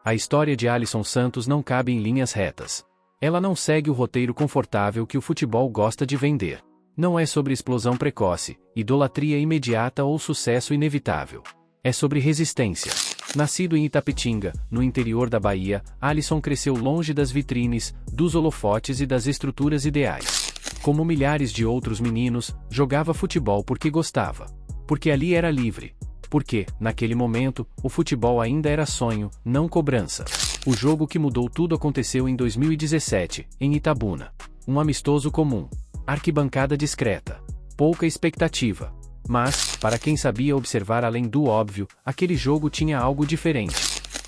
A história de Alisson Santos não cabe em linhas retas. Ela não segue o roteiro confortável que o futebol gosta de vender. Não é sobre explosão precoce, idolatria imediata ou sucesso inevitável. É sobre resistência. Nascido em Itapetinga, no interior da Bahia, Alisson cresceu longe das vitrines, dos holofotes e das estruturas ideais. Como milhares de outros meninos, jogava futebol porque gostava. Porque ali era livre. Porque, naquele momento, o futebol ainda era sonho, não cobrança. O jogo que mudou tudo aconteceu em 2017, em Itabuna. Um amistoso comum. Arquibancada discreta. Pouca expectativa. Mas, para quem sabia observar além do óbvio, aquele jogo tinha algo diferente.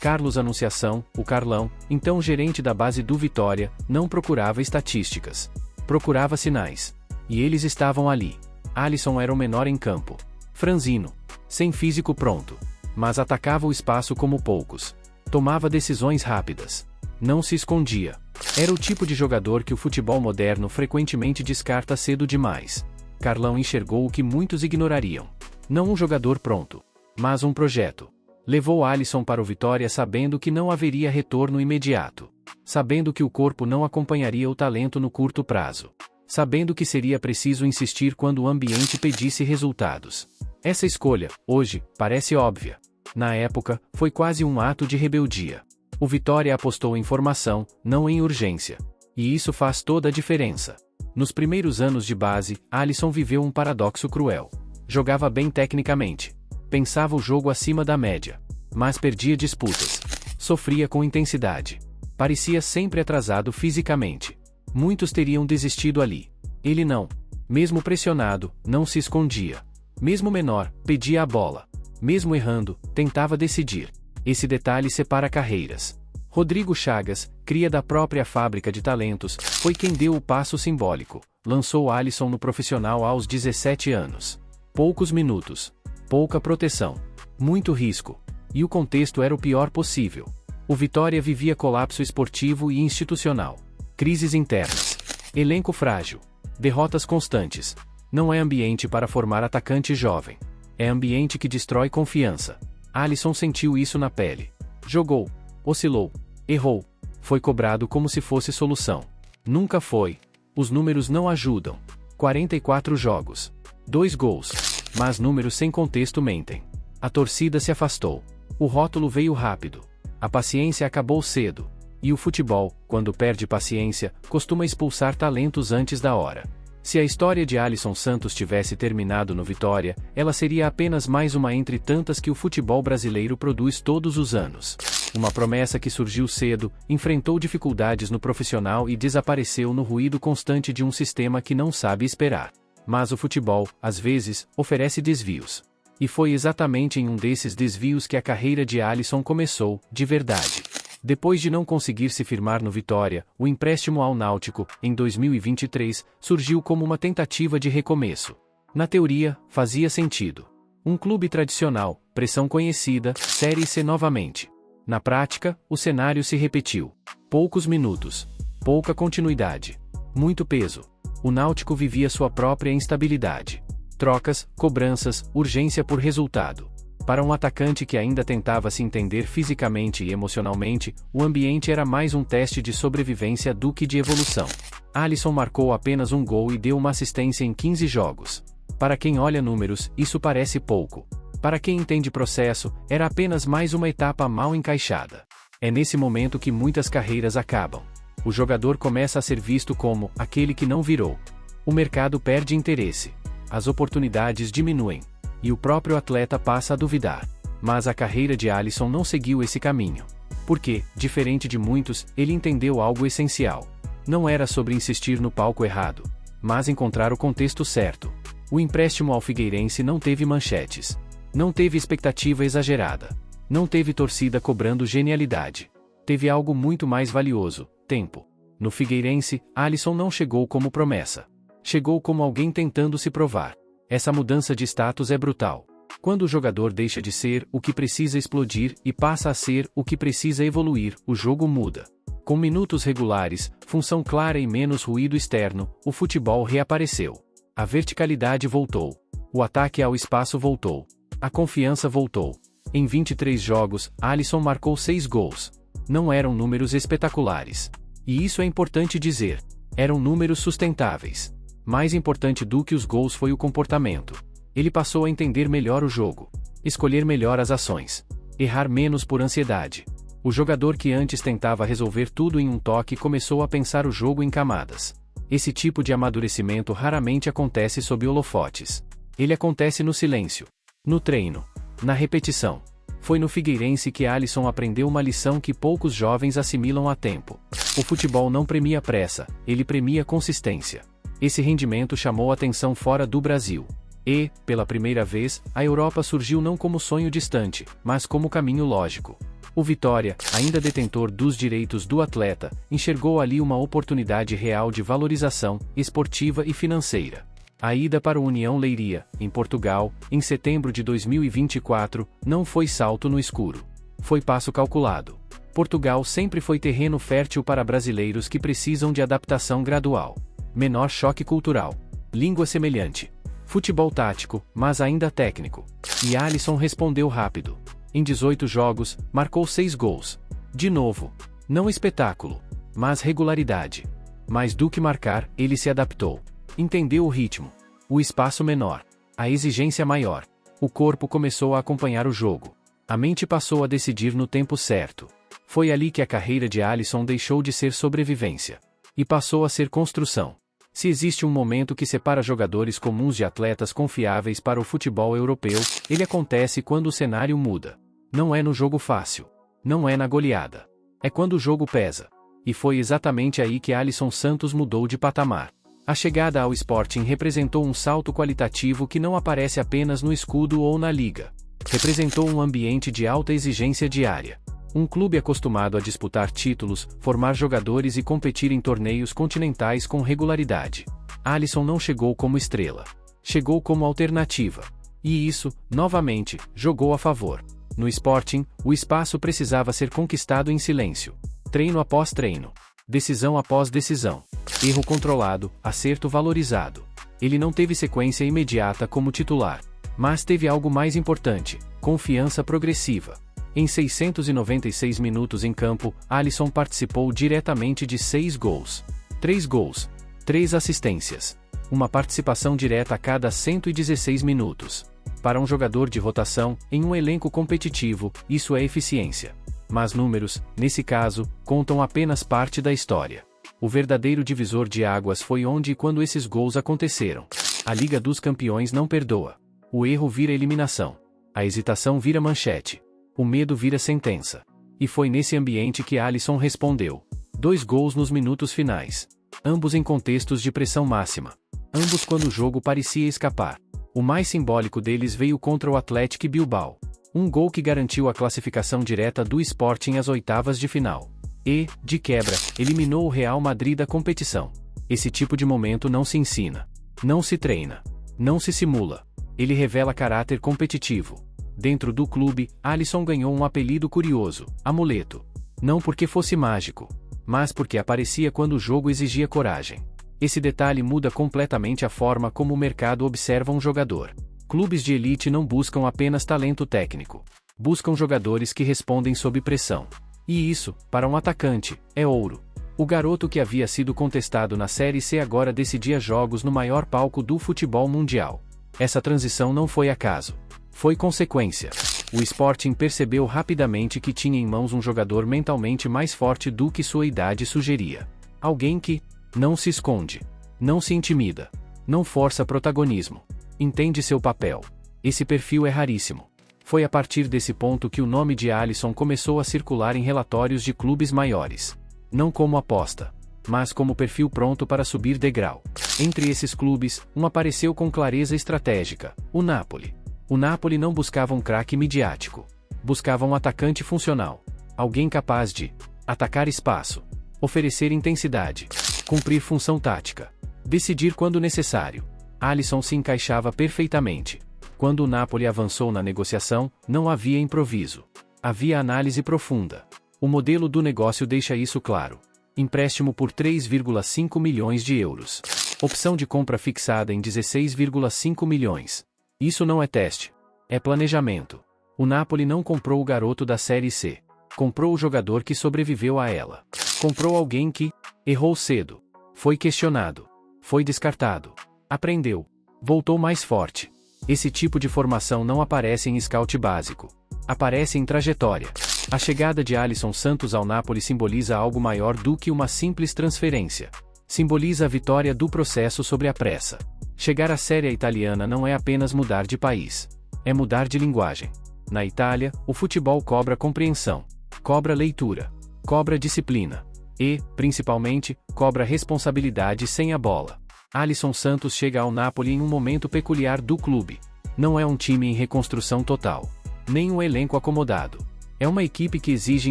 Carlos Anunciação, o Carlão, então gerente da base do Vitória, não procurava estatísticas. Procurava sinais. E eles estavam ali. Alisson era o menor em campo. Franzino. Sem físico pronto. Mas atacava o espaço como poucos. Tomava decisões rápidas. Não se escondia. Era o tipo de jogador que o futebol moderno frequentemente descarta cedo demais. Carlão enxergou o que muitos ignorariam. Não um jogador pronto, mas um projeto. Levou Alisson para o Vitória sabendo que não haveria retorno imediato. Sabendo que o corpo não acompanharia o talento no curto prazo. Sabendo que seria preciso insistir quando o ambiente pedisse resultados. Essa escolha, hoje, parece óbvia. Na época, foi quase um ato de rebeldia. O Vitória apostou em formação, não em urgência. E isso faz toda a diferença. Nos primeiros anos de base, Alisson viveu um paradoxo cruel. Jogava bem tecnicamente. Pensava o jogo acima da média. Mas perdia disputas. Sofria com intensidade. Parecia sempre atrasado fisicamente. Muitos teriam desistido ali. Ele não. Mesmo pressionado, não se escondia. Mesmo menor, pedia a bola. Mesmo errando, tentava decidir. Esse detalhe separa carreiras. Rodrigo Chagas, cria da própria fábrica de talentos, foi quem deu o passo simbólico. Lançou Alisson no profissional aos 17 anos. Poucos minutos. Pouca proteção. Muito risco. E o contexto era o pior possível. O Vitória vivia colapso esportivo e institucional. Crises internas. Elenco frágil. Derrotas constantes. Não é ambiente para formar atacante jovem. É ambiente que destrói confiança. Alisson sentiu isso na pele. Jogou. Oscilou. Errou. Foi cobrado como se fosse solução. Nunca foi. Os números não ajudam. 44 jogos. 2 gols. Mas números sem contexto mentem. A torcida se afastou. O rótulo veio rápido. A paciência acabou cedo. E o futebol, quando perde paciência, costuma expulsar talentos antes da hora. Se a história de Alisson Santos tivesse terminado no Vitória, ela seria apenas mais uma entre tantas que o futebol brasileiro produz todos os anos. Uma promessa que surgiu cedo, enfrentou dificuldades no profissional e desapareceu no ruído constante de um sistema que não sabe esperar. Mas o futebol, às vezes, oferece desvios. E foi exatamente em um desses desvios que a carreira de Alisson começou, de verdade. Depois de não conseguir se firmar no Vitória, o empréstimo ao Náutico, em 2023, surgiu como uma tentativa de recomeço. Na teoria, fazia sentido. Um clube tradicional, pressão conhecida, Série C novamente. Na prática, o cenário se repetiu. Poucos minutos. Pouca continuidade. Muito peso. O Náutico vivia sua própria instabilidade. Trocas, cobranças, urgência por resultado. Para um atacante que ainda tentava se entender fisicamente e emocionalmente, o ambiente era mais um teste de sobrevivência do que de evolução. Alisson marcou apenas um gol e deu uma assistência em 15 jogos. Para quem olha números, isso parece pouco. Para quem entende processo, era apenas mais uma etapa mal encaixada. É nesse momento que muitas carreiras acabam. O jogador começa a ser visto como aquele que não virou. O mercado perde interesse. As oportunidades diminuem. E o próprio atleta passa a duvidar. Mas a carreira de Alisson não seguiu esse caminho. Porque, diferente de muitos, ele entendeu algo essencial. Não era sobre insistir no palco errado, mas encontrar o contexto certo. O empréstimo ao Figueirense não teve manchetes. Não teve expectativa exagerada. Não teve torcida cobrando genialidade. Teve algo muito mais valioso: tempo. No Figueirense, Alisson não chegou como promessa. Chegou como alguém tentando se provar. Essa mudança de status é brutal. Quando o jogador deixa de ser o que precisa explodir e passa a ser o que precisa evoluir, o jogo muda. Com minutos regulares, função clara e menos ruído externo, o futebol reapareceu. A verticalidade voltou. O ataque ao espaço voltou. A confiança voltou. Em 23 jogos, Alisson marcou 6 gols. Não eram números espetaculares. E isso é importante dizer. Eram números sustentáveis. Mais importante do que os gols foi o comportamento. Ele passou a entender melhor o jogo. Escolher melhor as ações. Errar menos por ansiedade. O jogador que antes tentava resolver tudo em um toque começou a pensar o jogo em camadas. Esse tipo de amadurecimento raramente acontece sob holofotes. Ele acontece no silêncio, no treino, na repetição. Foi no Figueirense que Alisson aprendeu uma lição que poucos jovens assimilam a tempo. O futebol não premia pressa, ele premia consistência. Esse rendimento chamou atenção fora do Brasil. E, pela primeira vez, a Europa surgiu não como sonho distante, mas como caminho lógico. O Vitória, ainda detentor dos direitos do atleta, enxergou ali uma oportunidade real de valorização, esportiva e financeira. A ida para o União Leiria, em Portugal, em setembro de 2024, não foi salto no escuro. Foi passo calculado. Portugal sempre foi terreno fértil para brasileiros que precisam de adaptação gradual. Menor choque cultural. Língua semelhante. Futebol tático, mas ainda técnico. E Alisson respondeu rápido. Em 18 jogos, marcou 6 gols. De novo. Não espetáculo, mas regularidade. Mais do que marcar, ele se adaptou. Entendeu o ritmo. O espaço menor. A exigência maior. O corpo começou a acompanhar o jogo. A mente passou a decidir no tempo certo. Foi ali que a carreira de Alisson deixou de ser sobrevivência. E passou a ser construção. Se existe um momento que separa jogadores comuns de atletas confiáveis para o futebol europeu, ele acontece quando o cenário muda. Não é no jogo fácil. Não é na goleada. É quando o jogo pesa. E foi exatamente aí que Alisson Santos mudou de patamar. A chegada ao Sporting representou um salto qualitativo que não aparece apenas no escudo ou na liga. Representou um ambiente de alta exigência diária. Um clube acostumado a disputar títulos, formar jogadores e competir em torneios continentais com regularidade. Alisson não chegou como estrela. Chegou como alternativa. E isso, novamente, jogou a favor. No Sporting, o espaço precisava ser conquistado em silêncio. Treino após treino. Decisão após decisão. Erro controlado, acerto valorizado. Ele não teve sequência imediata como titular. Mas teve algo mais importante: confiança progressiva. Em 696 minutos em campo, Alisson participou diretamente de 6 gols. 3 gols. 3 assistências. Uma participação direta a cada 116 minutos. Para um jogador de rotação, em um elenco competitivo, isso é eficiência. Mas números, nesse caso, contam apenas parte da história. O verdadeiro divisor de águas foi onde e quando esses gols aconteceram. A Liga dos Campeões não perdoa. O erro vira eliminação. A hesitação vira manchete. O medo vira sentença. E foi nesse ambiente que Alisson respondeu. 2 gols nos minutos finais. Ambos em contextos de pressão máxima. Ambos quando o jogo parecia escapar. O mais simbólico deles veio contra o Athletic Bilbao. Um gol que garantiu a classificação direta do Sporting às oitavas de final. E, de quebra, eliminou o Real Madrid da competição. Esse tipo de momento não se ensina. Não se treina. Não se simula. Ele revela caráter competitivo. Dentro do clube, Alisson ganhou um apelido curioso, Amuleto. Não porque fosse mágico, mas porque aparecia quando o jogo exigia coragem. Esse detalhe muda completamente a forma como o mercado observa um jogador. Clubes de elite não buscam apenas talento técnico. Buscam jogadores que respondem sob pressão. E isso, para um atacante, é ouro. O garoto que havia sido contestado na Série C agora decidia jogos no maior palco do futebol mundial. Essa transição não foi acaso. Foi consequência. O Sporting percebeu rapidamente que tinha em mãos um jogador mentalmente mais forte do que sua idade sugeria. Alguém que não se esconde, não se intimida, não força protagonismo, entende seu papel. Esse perfil é raríssimo. Foi a partir desse ponto que o nome de Alisson começou a circular em relatórios de clubes maiores. Não como aposta, mas como perfil pronto para subir degrau. Entre esses clubes, um apareceu com clareza estratégica: o Napoli. O Napoli não buscava um craque midiático. Buscava um atacante funcional. Alguém capaz de atacar espaço, oferecer intensidade, cumprir função tática, decidir quando necessário. Alisson se encaixava perfeitamente. Quando o Napoli avançou na negociação, não havia improviso. Havia análise profunda. O modelo do negócio deixa isso claro. Empréstimo por 3,5 milhões de euros. Opção de compra fixada em 16,5 milhões. Isso não é teste. É planejamento. O Napoli não comprou o garoto da Série C. Comprou o jogador que sobreviveu a ela. Comprou alguém que errou cedo. Foi questionado. Foi descartado. Aprendeu. Voltou mais forte. Esse tipo de formação não aparece em scout básico. Aparece em trajetória. A chegada de Alisson Santos ao Napoli simboliza algo maior do que uma simples transferência. Simboliza a vitória do processo sobre a pressa. Chegar à Série A italiana não é apenas mudar de país. É mudar de linguagem. Na Itália, o futebol cobra compreensão. Cobra leitura. Cobra disciplina. E, principalmente, cobra responsabilidade sem a bola. Alisson Santos chega ao Napoli em um momento peculiar do clube. Não é um time em reconstrução total. Nem um elenco acomodado. É uma equipe que exige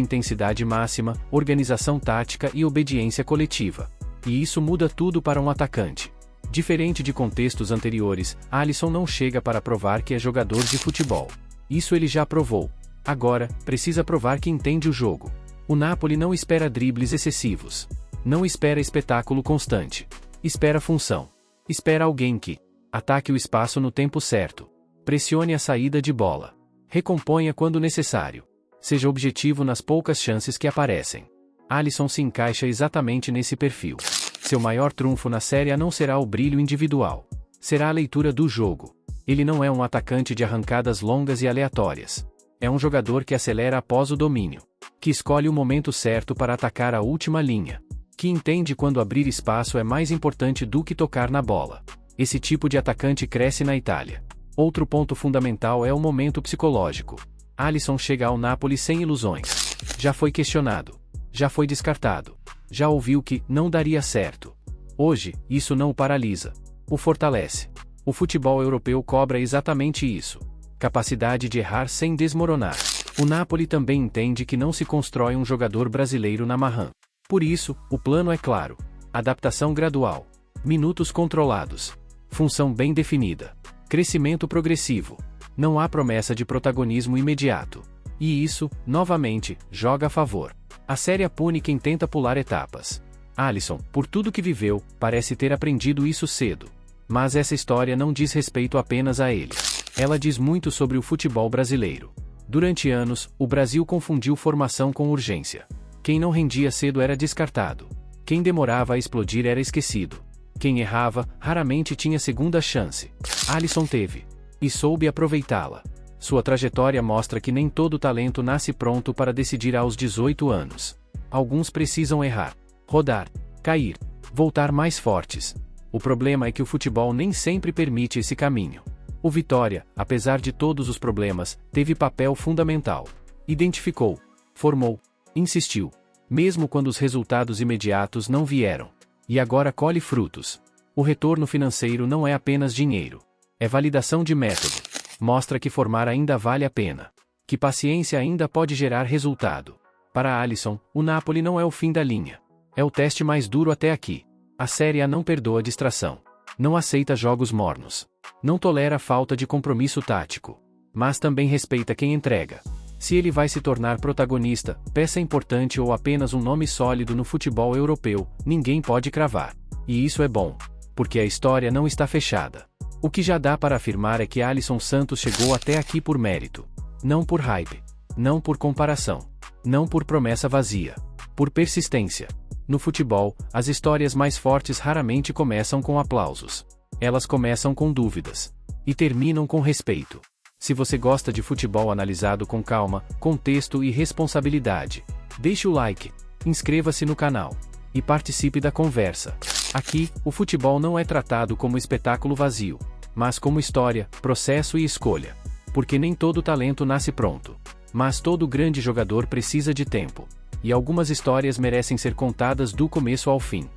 intensidade máxima, organização tática e obediência coletiva. E isso muda tudo para um atacante. Diferente de contextos anteriores, Alisson não chega para provar que é jogador de futebol. Isso ele já provou. Agora, precisa provar que entende o jogo. O Napoli não espera dribles excessivos. Não espera espetáculo constante. Espera função. Espera alguém que ataque o espaço no tempo certo. Pressione a saída de bola. Recomponha quando necessário. Seja objetivo nas poucas chances que aparecem. Alisson se encaixa exatamente nesse perfil. Seu maior trunfo na Série A não será o brilho individual. Será a leitura do jogo. Ele não é um atacante de arrancadas longas e aleatórias. É um jogador que acelera após o domínio. Que escolhe o momento certo para atacar a última linha. Que entende quando abrir espaço é mais importante do que tocar na bola. Esse tipo de atacante cresce na Itália. Outro ponto fundamental é o momento psicológico. Alisson chega ao Napoli sem ilusões. Já foi questionado. Já foi descartado. Já ouviu que não daria certo. Hoje, isso não o paralisa. O fortalece. O futebol europeu cobra exatamente isso. Capacidade de errar sem desmoronar. O Napoli também entende que não se constrói um jogador brasileiro na marra. Por isso, o plano é claro. Adaptação gradual. Minutos controlados. Função bem definida. Crescimento progressivo. Não há promessa de protagonismo imediato. E isso, novamente, joga a favor. A Série A pune quem tenta pular etapas. Alisson, por tudo que viveu, parece ter aprendido isso cedo. Mas essa história não diz respeito apenas a ele. Ela diz muito sobre o futebol brasileiro. Durante anos, o Brasil confundiu formação com urgência. Quem não rendia cedo era descartado. Quem demorava a explodir era esquecido. Quem errava, raramente tinha segunda chance. Alisson teve. E soube aproveitá-la. Sua trajetória mostra que nem todo talento nasce pronto para decidir aos 18 anos. Alguns precisam errar, rodar, cair, voltar mais fortes. O problema é que o futebol nem sempre permite esse caminho. O Vitória, apesar de todos os problemas, teve papel fundamental. Identificou, formou, insistiu, mesmo quando os resultados imediatos não vieram. E agora colhe frutos. O retorno financeiro não é apenas dinheiro. É validação de método. Mostra que formar ainda vale a pena. Que paciência ainda pode gerar resultado. Para Alisson, o Napoli não é o fim da linha. É o teste mais duro até aqui. A Série A não perdoa distração. Não aceita jogos mornos. Não tolera falta de compromisso tático. Mas também respeita quem entrega. Se ele vai se tornar protagonista, peça importante ou apenas um nome sólido no futebol europeu, ninguém pode cravar. E isso é bom. Porque a história não está fechada. O que já dá para afirmar é que Alisson Santos chegou até aqui por mérito. Não por hype. Não por comparação. Não por promessa vazia. Por persistência. No futebol, as histórias mais fortes raramente começam com aplausos. Elas começam com dúvidas. E terminam com respeito. Se você gosta de futebol analisado com calma, contexto e responsabilidade, deixe o like, inscreva-se no canal e participe da conversa. Aqui, o futebol não é tratado como espetáculo vazio, mas como história, processo e escolha. Porque nem todo talento nasce pronto. Mas todo grande jogador precisa de tempo. E algumas histórias merecem ser contadas do começo ao fim.